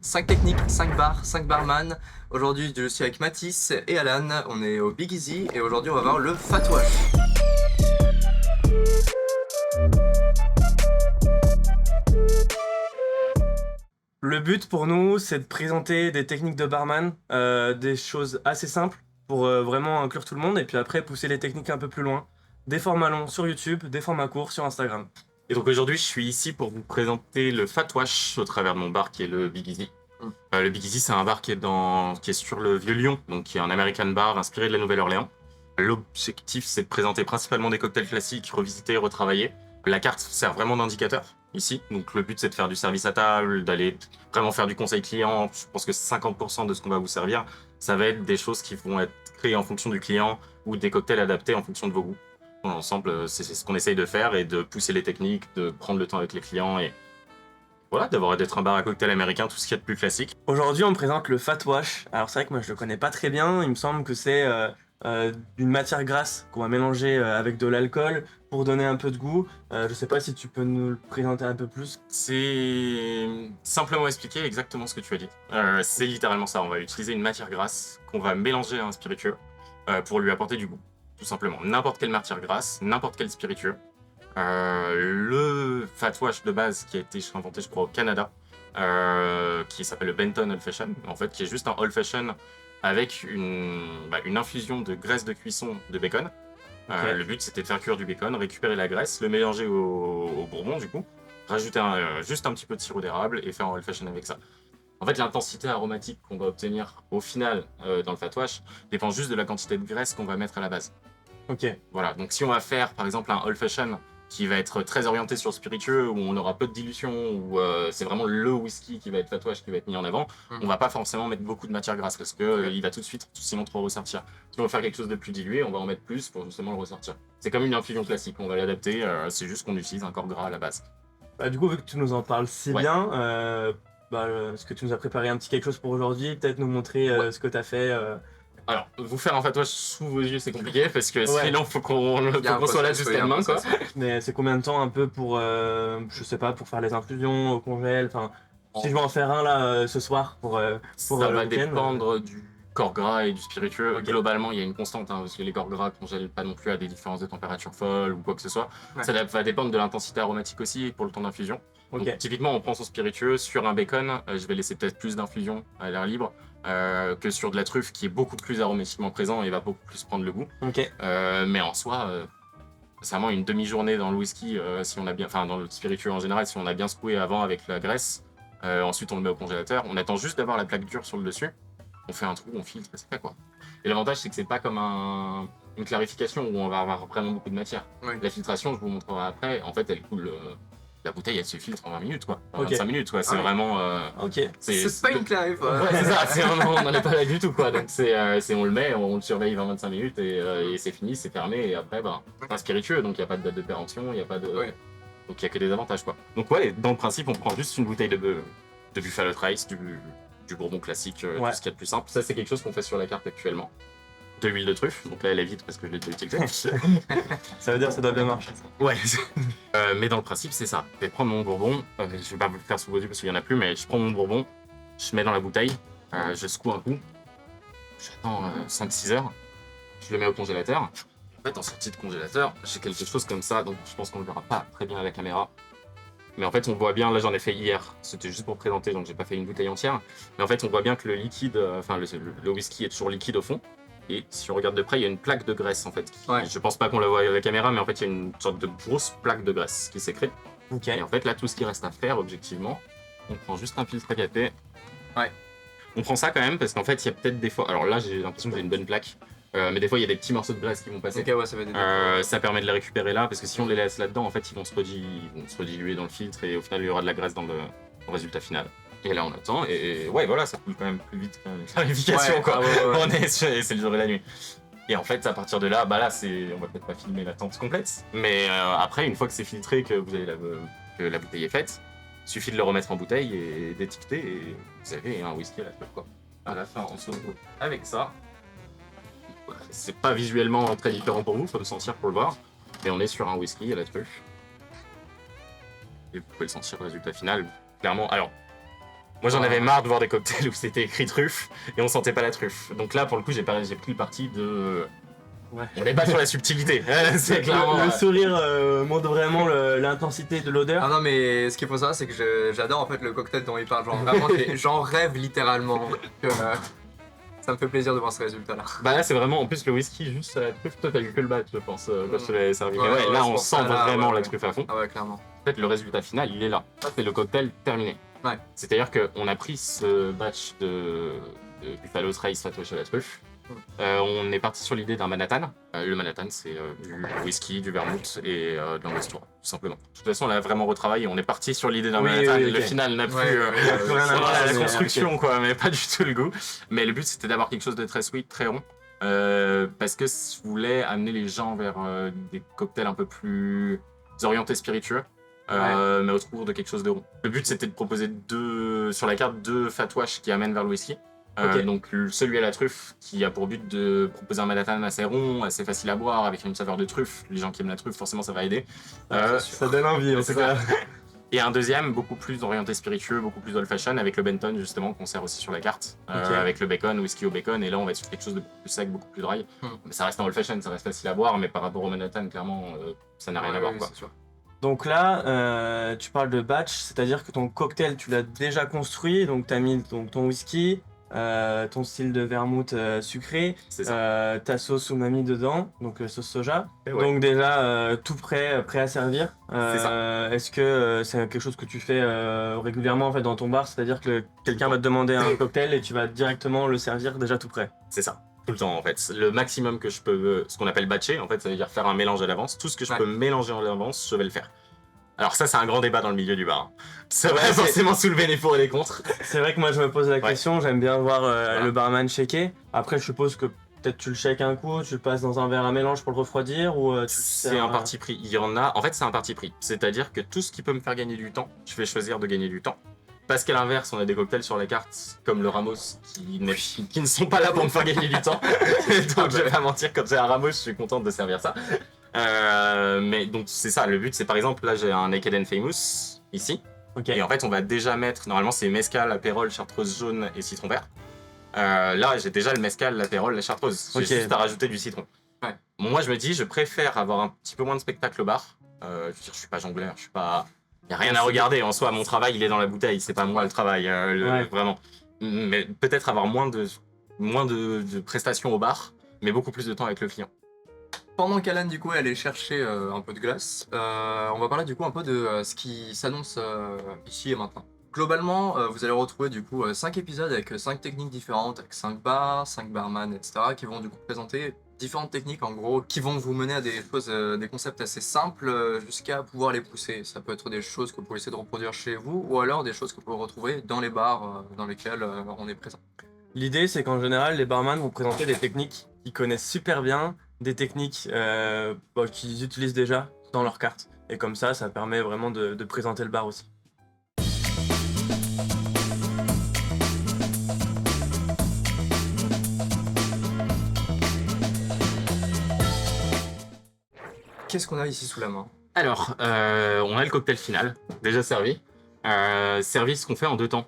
5 techniques, 5 bars, 5 barman. Aujourd'hui, je suis avec Mathis et Alan. On est au Big Easy et aujourd'hui, on va voir le Fat Wash. Le but pour nous, c'est de présenter des techniques de barman, des choses assez simples pour vraiment inclure tout le monde et puis après pousser les techniques un peu plus loin. Des formats longs sur YouTube, des formats courts sur Instagram. Et donc aujourd'hui, je suis ici pour vous présenter le Fat Wash au travers de mon bar qui est le Big Easy. Le Big Easy, c'est un bar qui est sur le Vieux-Lyon, donc qui est un American bar inspiré de la Nouvelle-Orléans. L'objectif, c'est de présenter principalement des cocktails classiques, revisités, retravaillés. La carte sert vraiment d'indicateur ici, donc le but c'est de faire du service à table, d'aller vraiment faire du conseil client. Je pense que 50% de ce qu'on va vous servir, ça va être des choses qui vont être créées en fonction du client ou des cocktails adaptés en fonction de vos goûts. Dans l'ensemble, c'est ce qu'on essaye de faire et de pousser les techniques, de prendre le temps avec les clients et voilà, d'être un bar à cocktail américain, tout ce qu'il y a de plus classique. Aujourd'hui, on présente le Fat Wash. Alors c'est vrai que moi je le connais pas très bien, il me semble que c'est une matière grasse qu'on va mélanger avec de l'alcool pour donner un peu de goût. Je sais pas si tu peux nous le présenter un peu plus. C'est simplement expliquer exactement ce que tu as dit. C'est littéralement ça, on va utiliser une matière grasse qu'on va mélanger à un spiritueux pour lui apporter du goût, tout simplement. N'importe quelle matière grasse, n'importe quel spiritueux. Le Fat Wash de base qui a été inventé, je crois, au Canada, qui s'appelle le Benton Old Fashion, en fait, qui est juste un Old Fashion avec une infusion de graisse de cuisson de bacon. Okay. Le but, c'était de faire cuire du bacon, récupérer la graisse, le mélanger au bourbon, du coup, rajouter juste un petit peu de sirop d'érable et faire un Old Fashion avec ça. En fait, l'intensité aromatique qu'on va obtenir au final dans le Fat Wash dépend juste de la quantité de graisse qu'on va mettre à la base. Ok. Voilà, donc si on va faire par exemple un Old Fashion qui va être très orienté sur le spiritueux, où on aura peu de dilution, où c'est vraiment le whisky qui va être Fat Wash qui va être mis en avant, on va pas forcément mettre beaucoup de matière grasse parce que il va tout de suite sinon trop ressortir. Si on veut faire quelque chose de plus dilué, on va en mettre plus pour justement le ressortir. C'est comme une infusion classique, on va l'adapter, c'est juste qu'on utilise un corps gras à la base. Du coup, vu que tu nous en parles si bien, est-ce que tu nous as préparé un petit quelque chose pour aujourd'hui? Peut-être nous montrer ce que tu as fait Alors, vous faire un Fat Wash sous vos yeux, c'est compliqué parce que Ouais. sinon, faut qu'on soit là jusqu'à demain, quoi. Mais c'est combien de temps un peu pour, je sais pas, pour faire les infusions au congèle, enfin, si je vais en faire un là ce soir pour Ça le va week-end. dépendre du corps gras et du spiritueux. Okay. Globalement, il y a une constante, parce que les corps gras congèlent pas non plus à des différences de température folles ou quoi que ce soit. Ouais. Ça va dépendre de l'intensité aromatique aussi pour le temps d'infusion. Okay. Donc, typiquement, on prend son spiritueux sur un bacon, je vais laisser peut-être plus d'infusion à l'air libre que sur de la truffe qui est beaucoup plus aromatiquement présent et va beaucoup plus prendre le goût. Okay. Mais en soi, c'est vraiment une demi-journée dans le whisky, si on a bien, enfin dans le spiritueux en général, si on a bien secoué avant avec la graisse. Ensuite, on le met au congélateur. On attend juste d'avoir la plaque dure sur le dessus. On fait un trou, on filtre et c'est fait, quoi. Et l'avantage, c'est que c'est pas comme une clarification où on va avoir vraiment beaucoup de matière. Oui. La filtration, je vous montrerai après, en fait, elle coule. La bouteille, elle se filtre en 20 minutes, quoi. En 25 minutes, quoi. C'est vraiment. C'est pas une clarif. Ouais, c'est ça. On n'en est pas là du tout, quoi. Donc, on le met, on le surveille 20-25 minutes et c'est fini, c'est fermé. Et après, c'est un spiritueux, donc il n'y a pas de date de péremption, il n'y a pas de. Ouais. Donc il n'y a que des avantages, quoi. Donc ouais, dans le principe, on prend juste une bouteille de Buffalo Trace, du bourbon classique, tout ce qu'il y a de plus simple. Ça, c'est quelque chose qu'on fait sur la carte actuellement. De l'huile de truffe, donc là elle est vide parce que je l'ai déjà utilisée. Ça veut dire que ça doit bien marcher. Ouais, mais dans le principe, c'est ça. Je vais prendre mon bourbon, je vais pas vous le faire sous vos yeux parce qu'il y en a plus, mais je prends mon bourbon, je mets dans la bouteille, je secoue un coup, j'attends 5-6 heures, je le mets au congélateur. En fait, en sortie de congélateur, j'ai quelque chose comme ça, donc je pense qu'on ne le verra pas très bien à la caméra. Mais en fait, on voit bien, là j'en ai fait hier, c'était juste pour présenter, donc j'ai pas fait une bouteille entière. Mais en fait, on voit bien que le liquide, le whisky est toujours liquide au fond. Et si on regarde de près, il y a une plaque de graisse en fait. Je pense pas qu'on la voit à la caméra, mais en fait, il y a une sorte de grosse plaque de graisse qui s'écrée. Okay. Et en fait, là, tout ce qui reste à faire, objectivement, on prend juste un filtre à café. Ouais. On prend ça quand même, parce qu'en fait, il y a peut-être des fois. Alors là, j'ai l'impression que j'ai une bonne plaque. Mais des fois, il y a des petits morceaux de graisse qui vont passer. Okay, ouais, ça permet de les récupérer là, parce que si on les laisse là-dedans, en fait, ils vont se rediluer dans le filtre et au final, il y aura de la graisse dans le résultat final. Et là, on attend et ouais, voilà, ça coule quand même plus vite qu'une clarification, quoi. On est c'est le jour et la nuit. Et en fait, à partir de là, là, on va peut-être pas filmer la tente complète, mais après, une fois que c'est filtré, que vous avez que la bouteille est faite, il suffit de le remettre en bouteille et d'étiqueter et vous avez un whisky à la truffe, quoi. À la fin, on se retrouve avec ça. C'est pas visuellement très différent pour vous, faut le sentir pour le voir, mais on est sur un whisky à la truffe. Et vous pouvez le sentir le résultat final, clairement. Alors, Moi, j'en Ah. avais marre de voir des cocktails où c'était écrit truffe et on sentait pas la truffe. Donc là, pour le coup, j'ai pris le parti de. Ouais. On n'est pas sur la subtilité. C'est clairement. Le sourire montre vraiment l'intensité de l'odeur. Ah non, mais ce qu'il faut savoir, c'est que j'adore en fait le cocktail dont il parle. Genre vraiment, j'en rêve littéralement. Que, ça me fait plaisir de voir ce résultat-là. Bah là, c'est vraiment. En plus, le whisky, juste à la truffe, toi, t'as eu que le batch, je pense, quand je te l'avais servi. Ouais, Mais ouais, ouais, là, c'est on pour sent ça, là, vraiment ouais, la ouais. truffe à fond. Ah ouais, clairement. En fait, le résultat final, il est là. Ça, c'est le cocktail terminé. Ouais. C'est-à-dire qu'on a pris ce batch de Buffalo Trace Fatwash à la truffe. On est parti sur l'idée d'un Manhattan. Le Manhattan, c'est du whisky, du vermouth et de l'angostura, tout simplement. De toute façon, on l'a vraiment retravaillé. On est parti sur l'idée d'un Oui, Manhattan. oui, ok. Le final n'a plus, Ouais, Il y a plus rien à on voir, a la mais, construction, quoi, mais pas du tout le goût. Mais le but, c'était d'avoir quelque chose de très sweet, très rond. Parce que je voulais amener les gens vers des cocktails un peu plus orientés spiritueux. Mais autour de quelque chose de rond. Le but, c'était de proposer sur la carte deux fatwash qui amènent vers le whisky. Ok. Donc celui à la truffe qui a pour but de proposer un Manhattan assez rond, assez facile à boire, avec une saveur de truffe. Les gens qui aiment la truffe, forcément, ça va aider. Ça donne envie en c'est tout cas. Et un deuxième, beaucoup plus orienté spiritueux, beaucoup plus old fashion, avec le Benton justement, qu'on sert aussi sur la carte, Ok. avec le bacon, whisky au bacon, et là on va être sur quelque chose de beaucoup plus sec, beaucoup plus dry. Mais ça reste un old fashion, ça reste facile à boire, mais par rapport au Manhattan, clairement, ça n'a rien à voir, quoi. C'est sûr. Donc là, tu parles de batch, c'est-à-dire que ton cocktail, tu l'as déjà construit, donc tu as mis ton whisky, ton style de vermouth sucré, C'est ça. ta sauce umami dedans, donc sauce soja. Et ouais. Donc déjà tout prêt à servir. C'est Est-ce que c'est quelque chose que tu fais régulièrement en fait dans ton bar, c'est-à-dire que quelqu'un va te demander un cocktail et tu vas directement le servir déjà tout prêt? C'est ça. Tout le temps en fait. Le maximum que je peux, ce qu'on appelle batcher, en fait, ça veut dire faire un mélange à l'avance. Tout ce que je peux mélanger en avance, je vais le faire. Alors ça, c'est un grand débat dans le milieu du bar. Ça va forcément soulever les pour et les contre. C'est vrai que moi je me pose la question, j'aime bien voir Voilà. le barman shaker. Après je suppose que peut-être tu le shakes un coup, tu le passes dans un verre à mélange pour le refroidir ou tu le C'est sers, un parti pris. Il y en a. En fait, c'est un parti pris. C'est-à-dire que tout ce qui peut me faire gagner du temps, je vais choisir de gagner du temps. Parce qu'à l'inverse, on a des cocktails sur la carte, comme le Ramos, qui ne sont pas là pour me faire gagner du temps. Donc, je vais pas mentir, quand j'ai un Ramos, je suis contente de servir ça. Mais donc, c'est ça. Le but, c'est par exemple, là, j'ai un Naked and Famous, ici. Ok. Et en fait, on va déjà mettre, normalement, c'est mezcal, apérole, chartreuse jaune et citron vert. Là, j'ai déjà le mezcal, l'apérole, la chartreuse. J'ai Ok. juste à rajouter du citron. Ouais. Bon, moi, je me dis, je préfère avoir un petit peu moins de spectacle au bar. Je veux dire, je suis pas jongleur, je suis pas. Y a rien à regarder en soi. Mon travail, il est dans la bouteille. C'est pas moi le travail, Ouais. vraiment. Mais peut-être avoir moins de prestations au bar, mais beaucoup plus de temps avec le client. Pendant qu'Alan du coup est allé chercher un peu de glace, on va parler du coup un peu de ce qui s'annonce ici et maintenant. Globalement, vous allez retrouver du coup 5 épisodes avec 5 techniques différentes, avec 5 bars, 5 barman, etc. qui vont du coup présenter différentes techniques en gros, qui vont vous mener à des choses, des concepts assez simples jusqu'à pouvoir les pousser. Ça peut être des choses que vous pouvez essayer de reproduire chez vous ou alors des choses que vous pouvez retrouver dans les bars dans lesquels on est présent. L'idée c'est qu'en général les barman vont présenter des techniques qu'ils connaissent super bien, des techniques qu'ils utilisent déjà dans leur carte. Et comme ça permet vraiment de présenter le bar aussi. Qu'est-ce qu'on a ici sous la main? Alors, on a le cocktail final, déjà servi. Service qu'on fait en 2 temps.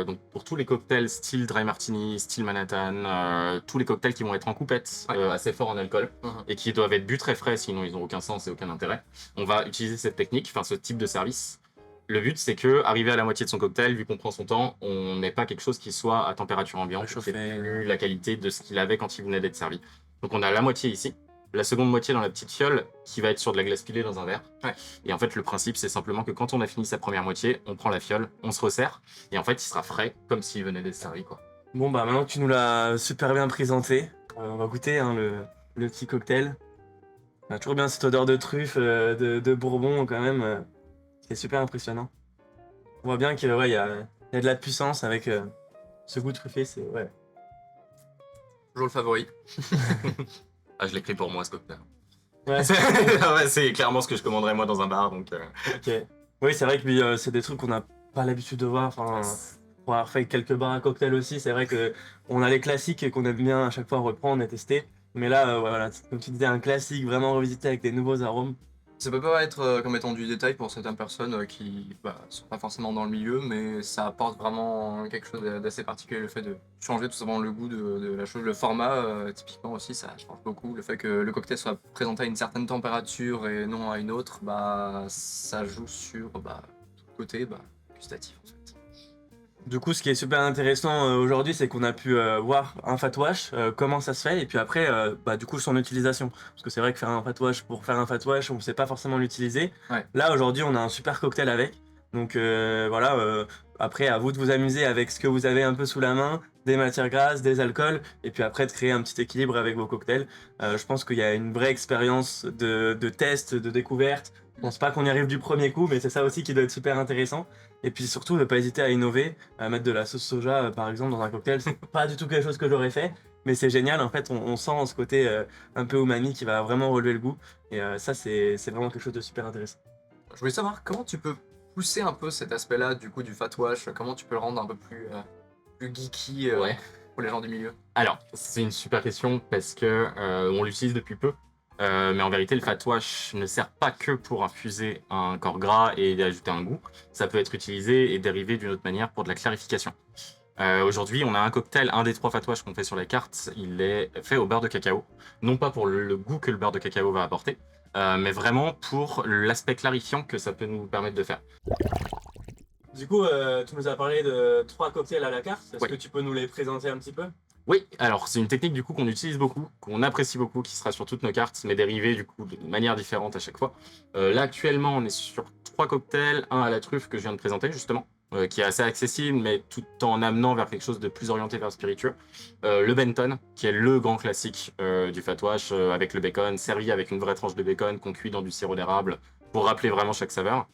Donc pour tous les cocktails style Dry Martini, style Manhattan, tous les cocktails qui vont être en coupette, assez forts en alcool, et qui doivent être bu très frais, sinon ils n'ont aucun sens et aucun intérêt. On va utiliser cette technique, enfin ce type de service. Le but, c'est que, arrivé à la moitié de son cocktail, vu qu'on prend son temps, on n'ait pas quelque chose qui soit à température ambiante, qui ait plus la qualité de ce qu'il avait quand il venait d'être servi. Donc on a la moitié ici. La seconde moitié dans la petite fiole qui va être sur de la glace pilée dans un verre. Et en fait, le principe, c'est simplement que quand on a fini sa première moitié, on prend la fiole, on se resserre, et en fait, il sera frais comme s'il venait d'être servi, quoi. Bon bah maintenant que tu nous l'as super bien présenté, on va goûter hein, le petit cocktail. On a toujours bien cette odeur de truffe, de bourbon quand même. C'est super impressionnant. On voit bien qu'il y a de la puissance avec ce goût truffé, c'est ouais. Toujours le favori. Ah, je l'ai pris pour moi, ce cocktail. Ouais. Ouais, c'est clairement ce que je commanderais moi dans un bar, donc... Ok. Oui, c'est vrai que c'est des trucs qu'on n'a pas l'habitude de voir. Enfin, pour avoir fait quelques bars à cocktail aussi, c'est vrai que on a les classiques qu'on aime bien à chaque fois reprendre et tester. Mais là, voilà, comme tu disais, un classique vraiment revisité avec des nouveaux arômes. Ça peut pas être comme étant du détail pour certaines personnes qui sont pas forcément dans le milieu, mais ça apporte vraiment quelque chose d'assez particulier, le fait de changer tout simplement le goût de la chose. Le format, typiquement aussi, ça change beaucoup. Le fait que le cocktail soit présenté à une certaine température et non à une autre, ça joue sur tout le côté gustatif en fait. Du coup, ce qui est super intéressant aujourd'hui, c'est qu'on a pu voir un fat wash, comment ça se fait, et puis après, du coup, son utilisation. Parce que c'est vrai que faire un fat wash pour faire un fat wash, on ne sait pas forcément l'utiliser. Ouais. Là, aujourd'hui, on a un super cocktail avec. Donc voilà, après, à vous de vous amuser avec ce que vous avez un peu sous la main, des matières grasses, des alcools, et puis après, de créer un petit équilibre avec vos cocktails. Je pense qu'il y a une vraie expérience de test, de découverte. Je pense pas qu'on y arrive du premier coup, mais c'est ça aussi qui doit être super intéressant. Et puis surtout, ne pas hésiter à innover, à mettre de la sauce soja par exemple dans un cocktail. C'est pas du tout quelque chose que j'aurais fait, mais c'est génial. En fait, on sent ce côté un peu umami qui va vraiment relever le goût. Et ça, c'est vraiment quelque chose de super intéressant. Je voulais savoir comment tu peux pousser un peu cet aspect-là du coup du fat wash, comment tu peux le rendre un peu plus geeky Ouais. pour les gens du milieu. Alors, c'est une super question parce que on l'utilise depuis peu. Mais en vérité, le fat wash ne sert pas que pour infuser un corps gras et ajouter un goût. Ça peut être utilisé et dérivé d'une autre manière pour de la clarification. Aujourd'hui, on a un cocktail, un des 3 fat wash qu'on fait sur la carte, il est fait au beurre de cacao. Non pas pour le goût que le beurre de cacao va apporter, mais vraiment pour l'aspect clarifiant que ça peut nous permettre de faire. Du coup, tu nous as parlé de 3 cocktails à la carte. Est-ce Oui. que tu peux nous les présenter un petit peu? Oui, alors c'est une technique du coup qu'on utilise beaucoup, qu'on apprécie beaucoup, qui sera sur toutes nos cartes, mais dérivée du coup de manière différente à chaque fois. Là actuellement on est sur 3 cocktails, un à la truffe que je viens de présenter justement, qui est assez accessible mais tout en amenant vers quelque chose de plus orienté vers le spiritueux. Le Benton, qui est le grand classique du fat wash, avec le bacon, servi avec une vraie tranche de bacon qu'on cuit dans du sirop d'érable pour rappeler vraiment chaque saveur.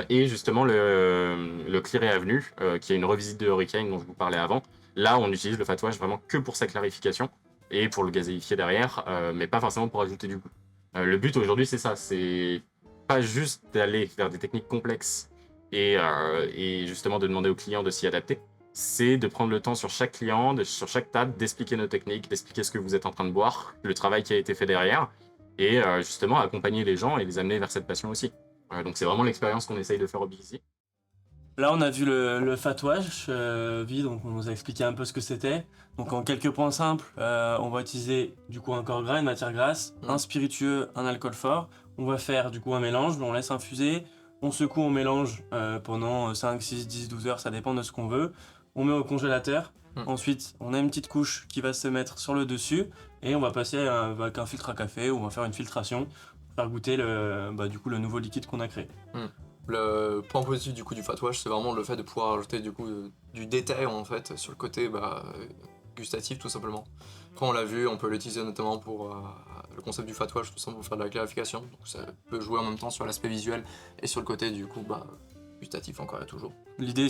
Et justement le Clear Avenue, qui est une revisite de Hurricane dont je vous parlais avant. Là, on utilise le fat wash vraiment que pour sa clarification et pour le gazéifier derrière, mais pas forcément pour ajouter du goût. Le but aujourd'hui, c'est ça, c'est pas juste d'aller vers des techniques complexes et justement de demander aux clients de s'y adapter, c'est de prendre le temps sur chaque client, sur chaque table, d'expliquer nos techniques, d'expliquer ce que vous êtes en train de boire, le travail qui a été fait derrière, et justement accompagner les gens et les amener vers cette passion aussi. Donc c'est vraiment l'expérience qu'on essaye de faire au Big Easy. Là, on a vu le fat wash vide, donc on nous a expliqué un peu ce que c'était. Donc en quelques points simples, on va utiliser du coup un corps gras, une matière grasse, un spiritueux, un alcool fort. On va faire du coup un mélange, on laisse infuser, on secoue, on mélange pendant 5, 6, 10, 12 heures, ça dépend de ce qu'on veut. On met au congélateur. Ensuite, on a une petite couche qui va se mettre sur le dessus et on va passer avec un filtre à café ou on va faire une filtration pour faire goûter le nouveau liquide qu'on a créé. Le point positif du coup du fat wash, c'est vraiment le fait de pouvoir ajouter du coup du détail en fait sur le côté gustatif tout simplement. Après on l'a vu, on peut l'utiliser notamment pour le concept du fat wash tout simplement pour faire de la clarification. Donc ça peut jouer en même temps sur l'aspect visuel et sur le côté du coup gustatif encore et toujours. L'idée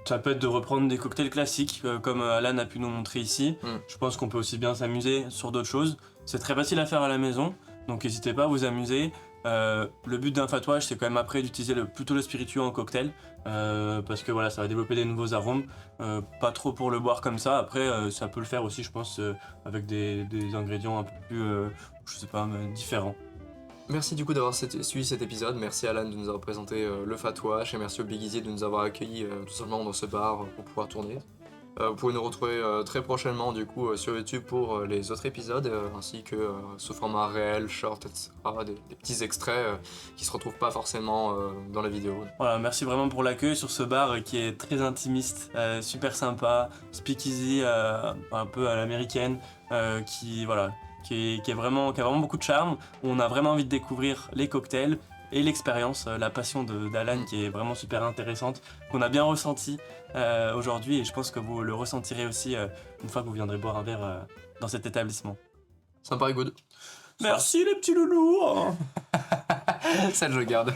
ça peut être de reprendre des cocktails classiques comme Alan a pu nous montrer ici. Je pense qu'on peut aussi bien s'amuser sur d'autres choses. C'est très facile à faire à la maison, donc n'hésitez pas à vous amuser. Le but d'un fat wash, c'est quand même après d'utiliser plutôt le spiritueux en cocktail parce que voilà, ça va développer des nouveaux arômes, pas trop pour le boire comme ça. Après, ça peut le faire aussi, je pense, avec des ingrédients un peu plus, je sais pas, différents. Merci du coup d'avoir suivi cet épisode, merci Alan de nous avoir présenté le Fat Wash et merci au Big Easy de nous avoir accueillis tout simplement dans ce bar pour pouvoir tourner. Vous pouvez nous retrouver très prochainement du coup sur YouTube pour les autres épisodes ainsi que sous format réel, short, etc. Des petits extraits qui se retrouvent pas forcément dans la vidéo. Voilà, merci vraiment pour l'accueil sur ce bar qui est très intimiste, super sympa, speakeasy un peu à l'américaine, qui a vraiment beaucoup de charme. On a vraiment envie de découvrir les cocktails et l'expérience, la passion d'Alan qui est vraiment super intéressante, qu'on a bien ressenti aujourd'hui et je pense que vous le ressentirez aussi une fois que vous viendrez boire un verre dans cet établissement. Ça me paraît good. Merci les petits loulous. Ça je garde.